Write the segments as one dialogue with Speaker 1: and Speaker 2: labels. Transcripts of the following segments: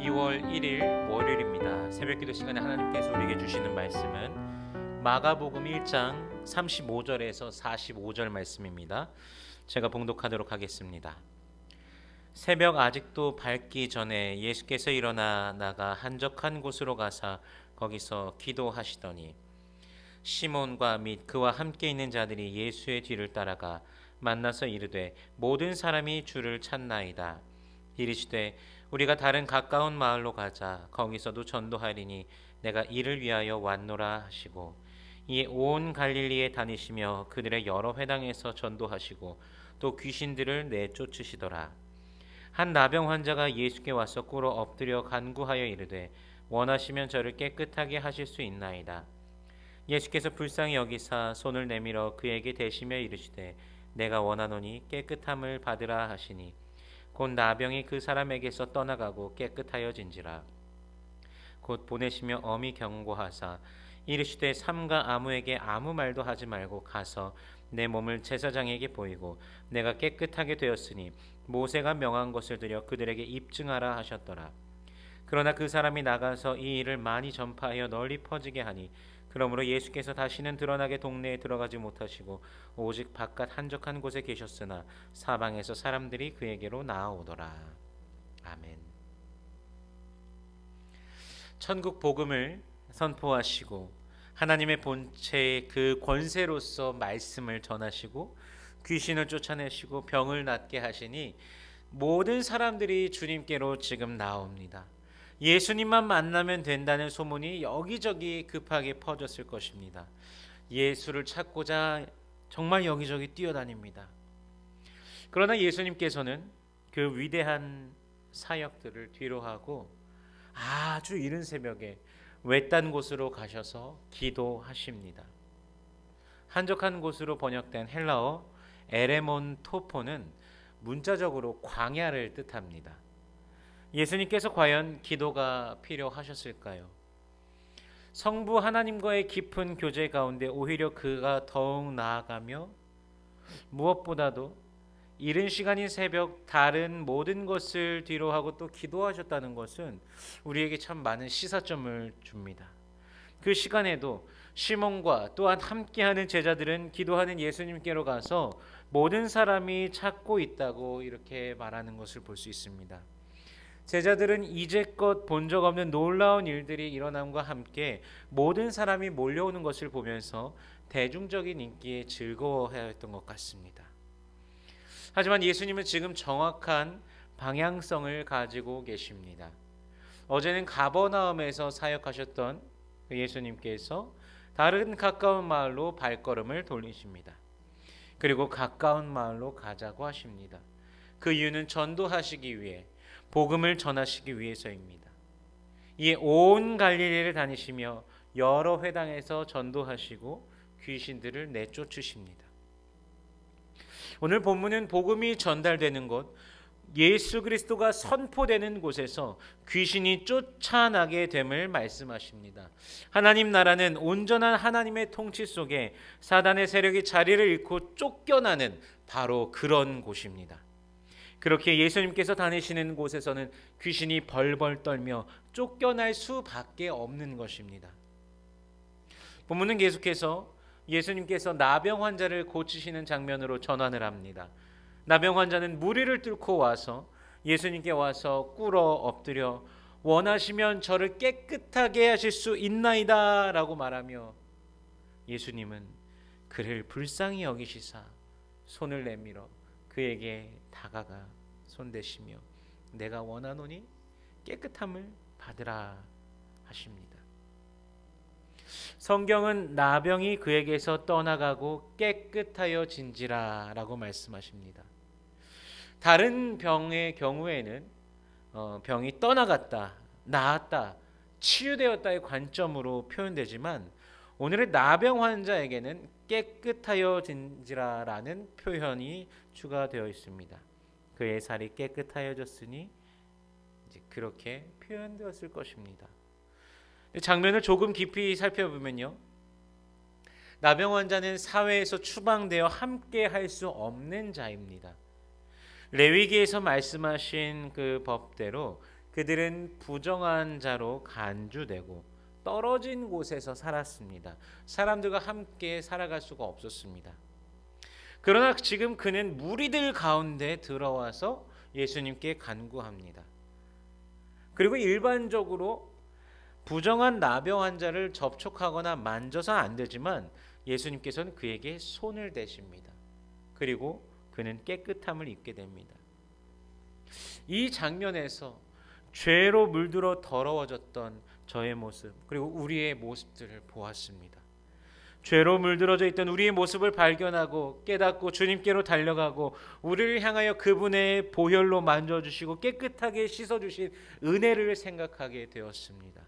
Speaker 1: 2월 1일 월요일입니다. 새벽기도 시간에 하나님께서 우리에게 주시는 말씀은 마가복음 1장 35절에서 45절 말씀입니다. 제가 봉독하도록 하겠습니다. 새벽 아직도 밝기 전에 예수께서 일어나 나가 한적한 곳으로 가사 거기서 기도하시더니 시몬과 및 그와 함께 있는 자들이 예수의 뒤를 따라가 만나서 이르되 모든 사람이 주를 찾나이다. 이르시되 우리가 다른 가까운 마을로 가자. 거기서도 전도하리니 내가 이를 위하여 왔노라 하시고 이에 온 갈릴리에 다니시며 그들의 여러 회당에서 전도하시고 또 귀신들을 내쫓으시더라. 한 나병 환자가 예수께 와서 꿇어 엎드려 간구하여 이르되 원하시면 저를 깨끗하게 하실 수 있나이다. 예수께서 불쌍히 여기사 손을 내밀어 그에게 대시며 이르시되 내가 원하노니 깨끗함을 받으라 하시니 곧 나병이 그 사람에게서 떠나가고 깨끗하여진지라. 곧 보내시며 엄히 경고하사 이르시되 삼가 아무에게 아무 말도 하지 말고 가서 내 몸을 제사장에게 보이고 내가 깨끗하게 되었으니 모세가 명한 것을 들여 그들에게 입증하라 하셨더라. 그러나 그 사람이 나가서 이 일을 많이 전파하여 널리 퍼지게 하니 그러므로 예수께서 다시는 드러나게 동네에 들어가지 못하시고 오직 바깥 한적한 곳에 계셨으나 사방에서 사람들이 그에게로 나아오더라. 아멘. 천국 복음을 선포하시고 하나님의 본체의 그 권세로서 말씀을 전하시고 귀신을 쫓아내시고 병을 낫게 하시니 모든 사람들이 주님께로 지금 나옵니다. 예수님만 만나면 된다는 소문이 여기저기 급하게 퍼졌을 것입니다. 예수를 찾고자 정말 여기저기 뛰어다닙니다. 그러나 예수님께서는 그 위대한 사역들을 뒤로하고 아주 이른 새벽에 외딴 곳으로 가셔서 기도하십니다. 한적한 곳으로 번역된 헬라어 에레몬토포는 문자적으로 광야를 뜻합니다. 예수님께서 과연 기도가 필요하셨을까요? 성부 하나님과의 깊은 교제 가운데 오히려 그가 더욱 나아가며 무엇보다도 이른 시간인 새벽 다른 모든 것을 뒤로하고 또 기도하셨다는 것은 우리에게 참 많은 시사점을 줍니다. 그 시간에도 시몬과 또한 함께하는 제자들은 기도하는 예수님께로 가서 모든 사람이 찾고 있다고 이렇게 말하는 것을 볼 수 있습니다. 제자들은 이제껏 본 적 없는 놀라운 일들이 일어남과 함께 모든 사람이 몰려오는 것을 보면서 대중적인 인기에 즐거워했던 것 같습니다. 하지만 예수님은 지금 정확한 방향성을 가지고 계십니다. 어제는 가버나움에서 사역하셨던 예수님께서 다른 가까운 마을로 발걸음을 돌리십니다. 그리고 가까운 마을로 가자고 하십니다. 그 이유는 전도하시기 위해 복음을 전하시기 위해서입니다. 이에 온 갈릴리를 다니시며 여러 회당에서 전도하시고 귀신들을 내쫓으십니다. 오늘 본문은 복음이 전달되는 곳, 예수 그리스도가 선포되는 곳에서 귀신이 쫓아나게 됨을 말씀하십니다. 하나님 나라는 온전한 하나님의 통치 속에 사단의 세력이 자리를 잃고 쫓겨나는 바로 그런 곳입니다. 그렇게 예수님께서 다니시는 곳에서는 귀신이 벌벌 떨며 쫓겨날 수밖에 없는 것입니다. 본문은 계속해서 예수님께서 나병 환자를 고치시는 장면으로 전환을 합니다. 나병 환자는 무리를 뚫고 와서 예수님께 와서 꿇어 엎드려 원하시면 저를 깨끗하게 하실 수 있나이다 라고 말하며 예수님은 그를 불쌍히 여기시사 손을 내밀어 그에게 다가가 손대시며 내가 원하노니 깨끗함을 받으라 하십니다. 성경은 나병이 그에게서 떠나가고 깨끗하여진지라 라고 말씀하십니다. 다른 병의 경우에는 병이 떠나갔다, 나았다, 치유되었다의 관점으로 표현되지만 오늘의 나병 환자에게는 깨끗하여진지라라는 표현이 추가되어 있습니다. 그의 살이 깨끗하여졌으니 이제 그렇게 표현되었을 것입니다. 장면을 조금 깊이 살펴보면요, 나병 환자는 사회에서 추방되어 함께 할 수 없는 자입니다. 레위기에서 말씀하신 그 법대로 그 그들은 부정한 자로 간주되고 떨어진 곳에서 살았습니다. 사람들과 함께 살아갈 수가 없었습니다. 그러나 지금 그는 무리들 가운데 들어와서 예수님께 간구합니다. 그리고 일반적으로 부정한 나병 환자를 접촉하거나 만져서는 안 되지만 예수님께서는 그에게 손을 대십니다. 그리고 그는 깨끗함을 입게 됩니다. 이 장면에서 죄로 물들어 더러워졌던 저의 모습, 그리고 우리의 모습들을 보았습니다. 죄로 물들어져 있던 우리의 모습을 발견하고 깨닫고 주님께로 달려가고 우리를 향하여 그분의 보혈로 만져주시고 깨끗하게 씻어주신 은혜를 생각하게 되었습니다.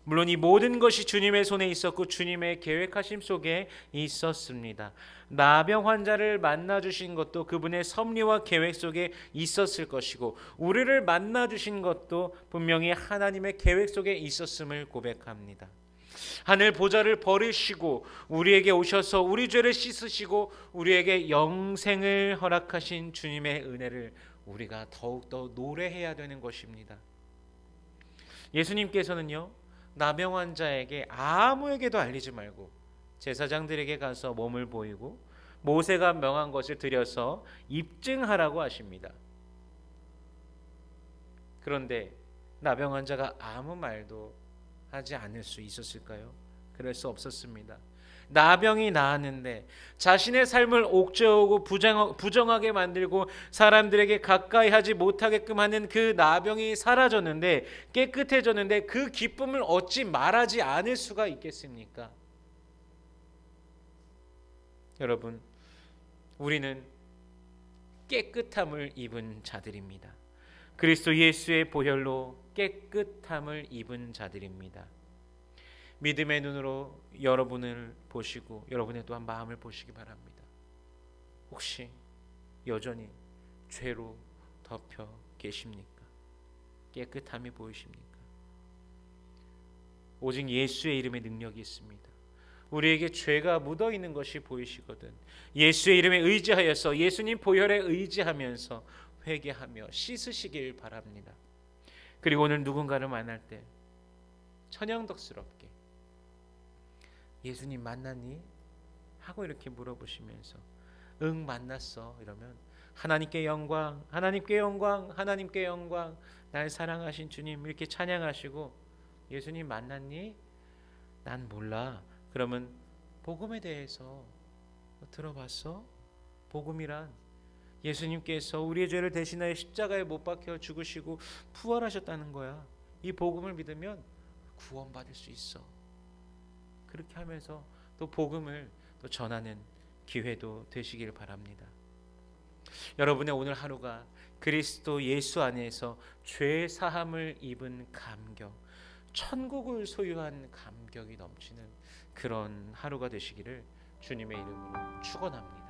Speaker 1: 물론 이 모든 것이 주님의 손에 있었고 주님의 계획하심 속에 있었습니다. 나병 환자를 만나주신 것도 그분의 섭리와 계획 속에 있었을 것이고 우리를 만나주신 것도 분명히 하나님의 계획 속에 있었음을 고백합니다. 하늘 보좌를 버리시고 우리에게 오셔서 우리 죄를 씻으시고 우리에게 영생을 허락하신 주님의 은혜를 우리가 더욱더 노래해야 되는 것입니다. 예수님께서는요, 나병 환자에게 아무에게도 알리지 말고 제사장들에게 가서 몸을 보이고 모세가 명한 것을 들여서 입증하라고 하십니다. 그런데 나병 환자가 아무 말도 하지 않을 수 있었을까요? 그럴 수 없었습니다. 나병이 나았는데 자신의 삶을 옥죄어오고 부정하게 만들고 사람들에게 가까이 하지 못하게끔 하는 그 나병이 사라졌는데 깨끗해졌는데 그 기쁨을 얻지 말하지 않을 수가 있겠습니까? 여러분, 우리는 깨끗함을 입은 자들입니다. 그리스도 예수의 보혈로 깨끗함을 입은 자들입니다. 믿음의 눈으로 여러분을 보시고 여러분의 또한 마음을 보시기 바랍니다. 혹시 여전히 죄로 덮여 계십니까? 깨끗함이 보이십니까? 오직 예수의 이름의 능력이 있습니다. 우리에게 죄가 묻어 있는 것이 보이시거든 예수의 이름에 의지하여서 예수님 보혈에 의지하면서 회개하며 씻으시길 바랍니다. 그리고 오늘 누군가를 만날 때 천연덕스럽게 예수님 만났니? 하고 이렇게 물어보시면서 응 만났어 이러면 하나님께 영광, 하나님께 영광, 하나님께 영광, 날 사랑하신 주님 이렇게 찬양하시고 예수님 만났니? 난 몰라. 그러면 복음에 대해서 들어봤어? 복음이란 예수님께서 우리의 죄를 대신하여 십자가에 못 박혀 죽으시고 부활하셨다는 거야. 이 복음을 믿으면 구원받을 수 있어. 그렇게 하면서 또 복음을 또 전하는 기회도 되시길 바랍니다. 여러분의 오늘 하루가 그리스도 예수 안에서 죄 사함을 입은 감격, 천국을 소유한 감격이 넘치는 그런 하루가 되시기를 주님의 이름으로 축원합니다.